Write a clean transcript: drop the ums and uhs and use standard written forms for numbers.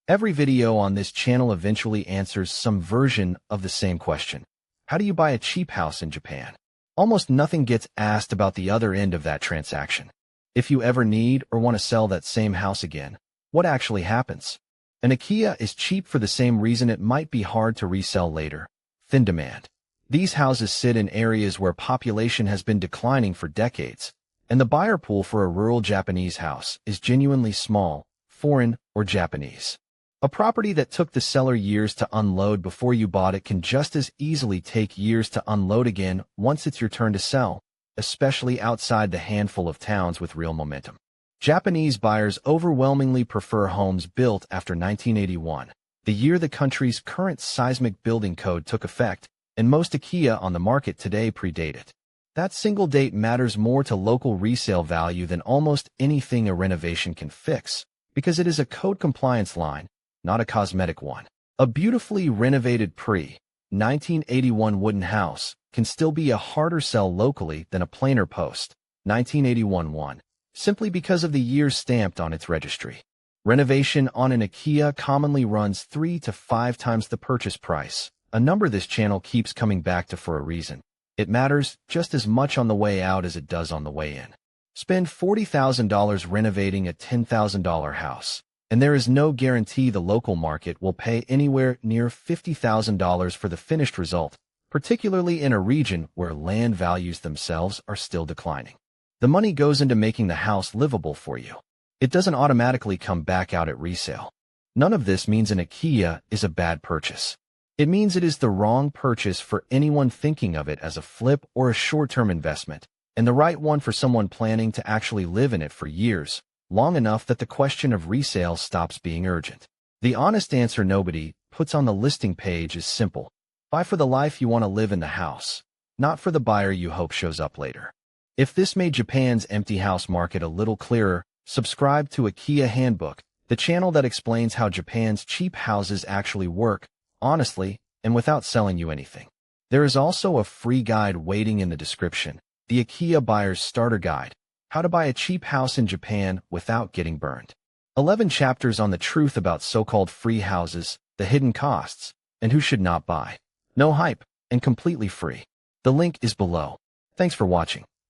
Every video on this channel eventually answers some version of the same question. How do you buy a cheap house in Japan? Almost nothing gets asked about the other end of that transaction. If you ever need or want to sell that same house again, what actually happens? An Akiya is cheap for the same reason it might be hard to resell later: thin demand. These houses sit in areas where population has been declining for decades, and the buyer pool for a rural Japanese house is genuinely small, foreign, or Japanese. A property that took the seller years to unload before you bought it can just as easily take years to unload again once it's your turn to sell, especially outside the handful of towns with real momentum. Japanese buyers overwhelmingly prefer homes built after 1981, the year the country's current seismic building code took effect, and most Akiya on the market today predate it. That single date matters more to local resale value than almost anything a renovation can fix, because it is a code compliance line, not a cosmetic one. A beautifully renovated pre-1981 wooden house can still be a harder sell locally than a plainer post-1981 one, simply because of the years stamped on its registry. Renovation on an Akiya commonly runs 3 to 5 times the purchase price, a number this channel keeps coming back to for a reason. It matters just as much on the way out as it does on the way in. Spend $40,000 renovating a $10,000 house, and there is no guarantee the local market will pay anywhere near $50,000 for the finished result, particularly in a region where land values themselves are still declining. The money goes into making the house livable for you. It doesn't automatically come back out at resale. None of this means an Akiya is a bad purchase. It means it is the wrong purchase for anyone thinking of it as a flip or a short-term investment, and the right one for someone planning to actually live in it for years, long enough that the question of resale stops being urgent. The honest answer nobody puts on the listing page is simple: buy for the life you want to live in the house, not for the buyer you hope shows up later. If this made Japan's empty house market a little clearer, subscribe to Akiya Handbook, the channel that explains how Japan's cheap houses actually work, honestly, and without selling you anything. There is also a free guide waiting in the description, the Akiya Buyer's Starter Guide, How to Buy a Cheap House in Japan Without Getting Burned. 11 chapters on the truth about so-called free houses, the hidden costs, and who should not buy. No hype, and completely free. The link is below. Thanks for watching.